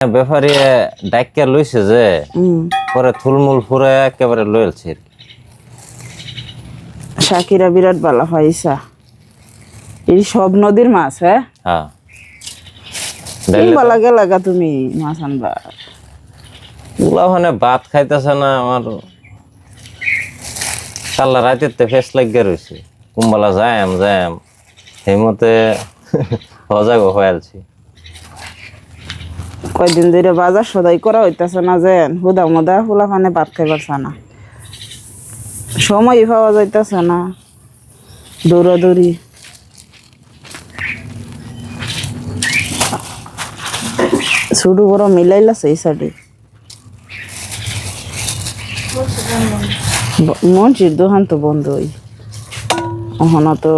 ব্যাপারে ডাক্কা লইছে যে পরে থুলমুল ফুরে একেবারে লইলছে আর কি। শাকিরা বিরাট ভালো পাইছা এই সব নদীর মাছ। হ্যাঁ হ্যাঁ লাগে লাগা তুমি মাছ আনবা ওলা ওখানে ভাত খাইতেছে না আমার কাল্লা রাতের ফেস লাগিয়ে রয়েছে কুম্বালা যায়াম সেই মতে সজাগ হয়ে আলছি। কয়দিন ধরে বাজার সদাই করা হইতেছে না যেন হুদা মুদা ফুলা ফানে ভাত খাইবার না সময় পাওয়া যাইতেছে না দৌড়াদৌড়ি। ছোট বড় মিলাইলাছে এই সাইডে মনচির দোকান তো বন্ধ হই ওখানে তো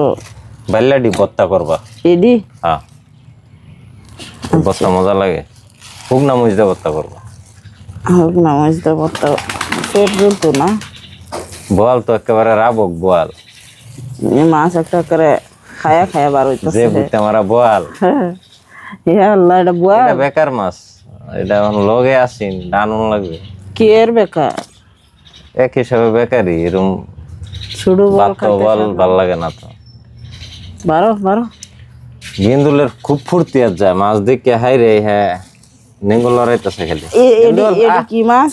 বাইলাডি বত্তা করবা এডি। হ্যাঁ বত্তা মজা লাগে খুব না মুজদা বত্তা করবা হোক না মজদা বত্তা পেট জ্বলতো না। বোয়াল তো একেবারে রাবক বোয়াল মাছ একটা করে খায়া খায়া বার যে হইতেছে। বুঝতে আমার বোয়াল আল্লাহ এটা বুয়া এটা বেকার মাছ এটা এখন লগে আসিন ডানুন লাগবে কি এর বেকার এক হিসাবে বেকারই এরকম ছোট বল বল ভাল লাগে না তো। বারো বারো গেন্দুলের খুব ফুর্তি আর যায় মাছ দেখে হাই রে হ্যাঁ নেঙ্গল লড়াইতেছে খালি। এডি কি মাছ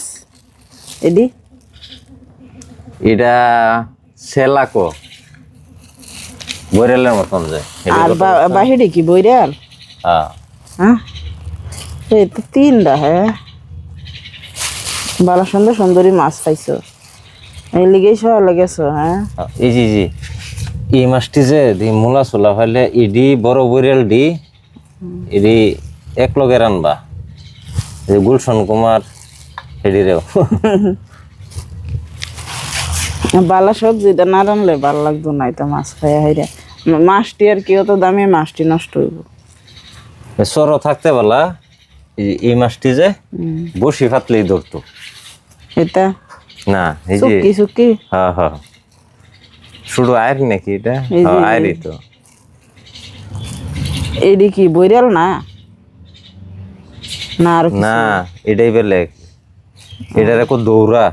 এডি এটা সেলাকো বৈরালের মতন যায় আর বাহিরে কি বইরাল। হ্যাঁ হ্যাঁ এই তো তিনটা। হ্যাঁ ভালো সুন্দর সুন্দরী মাছ পাইছো এই লিগেই সব লেগেছো। হ্যাঁ এই জি এই মাছটি যে মূলা চোলা ফাইলে ইডি বড় বৈরাল ডি ইডি এক লগে রানবা গুলশন কুমার হেডিরেও বালা সবজিটা না রানলে ভালো লাগতো না তো মাছ খাইয়া হাইরা মাছটি আর কি অত দামে মাছটি নষ্ট হইব। সর থাকতে বলা এই মাছটি যে বসি ফাতলেই ধরতো এটা না এই যে সুকি সুকি হ্যাঁ হ্যাঁ শুধু আয়ের নাকি এটা এই যে- আয়েরই তো এডি কি বইরাল না না আর কিছু? না এটাই বেলেগ এটার এক দৌড়া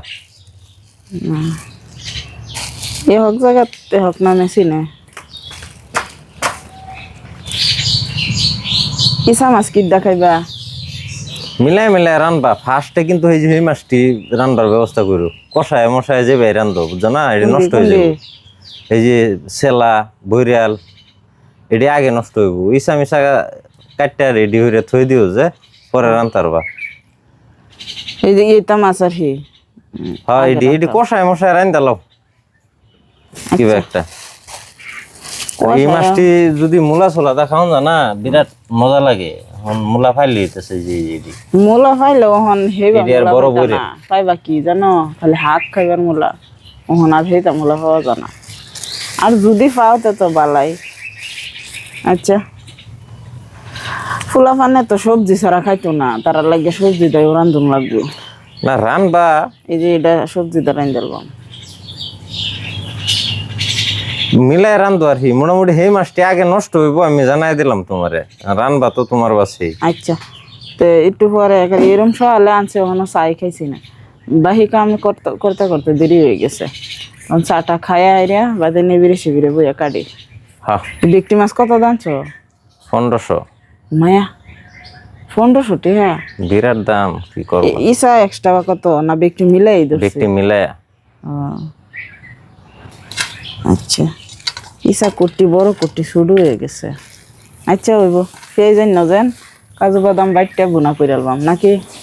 এ হক জায়গাতে হক না মেশিনে ইসা মাছ কি দেখাইবা মিলাই মিলাই রানবা ফার্স্টে কিন্তু এই যে এই মাছটি রানবার ব্যবস্থা করো কষায় মশায় যে ভাই রান্ধো বুঝছো না এটা নষ্ট হয়ে যাবে। এই যে সেলা বৈরাল এটি আগে নষ্ট হইব ইসা মিশা কাটটা রেডি হয়ে থই দিও যে পরে রান্তারবা। এই যে এটা মাছ আর কি হ্যাঁ এটি কষায় মশায় রান দাও কিবা একটা। এই মাছটি যদি মূলা ছোলা দেখাও না বিরাট মজা লাগে এখন মূলা ফাইলে হইতেছে যে এটি মূলা পাইলে ওহন হেবা এটি আর মূলা বড় পাইতা বইরে। না। পাইবা কি জানো খালি হাত খাইবার মূলা ওহন আর হেতা মূলা পাওয়া যায় না আর যদি পাও তো বালাই। আচ্ছা ফুলা ফানে তো সবজি ছাড়া খাইতো না তারা লাগে সবজি দেয় রান্ধুন লাগবে। না রানবা এই যে এটা সবজি দ্বারা দিলাম মিলাই রান্ধো আর কি মোটামুটি সেই মাছটি আগে নষ্ট হইব আমি জানাই দিলাম তোমারে রানবা তো তোমার বাসেই। আচ্ছা তো একটু পরে এরম সকালে আনছে ওখানে চাই খাইছি না বাহি কাম করতে করতে করতে দেরি হয়ে গেছে তখন চাটা খায়া আইরা বাদে নিবিড়ে শিবিরে বইয়া কাটি। হ্যাঁ ব্যক্তি মাছ কত দানছো 1500 মায়া 1500 টাকা বিরাট দাম কি করবো ইসা এক্সট্রা বা কত না ব্যক্তি মিলাই ব্যক্তি মিলে আচ্ছা ইসা কুটি বড় কুটি শুরু হয়ে গেছে। আচ্ছা হইব পেয়ে যাই না যেন কাজু বাদাম বাইটটা বুনা করে আলবাম নাকি।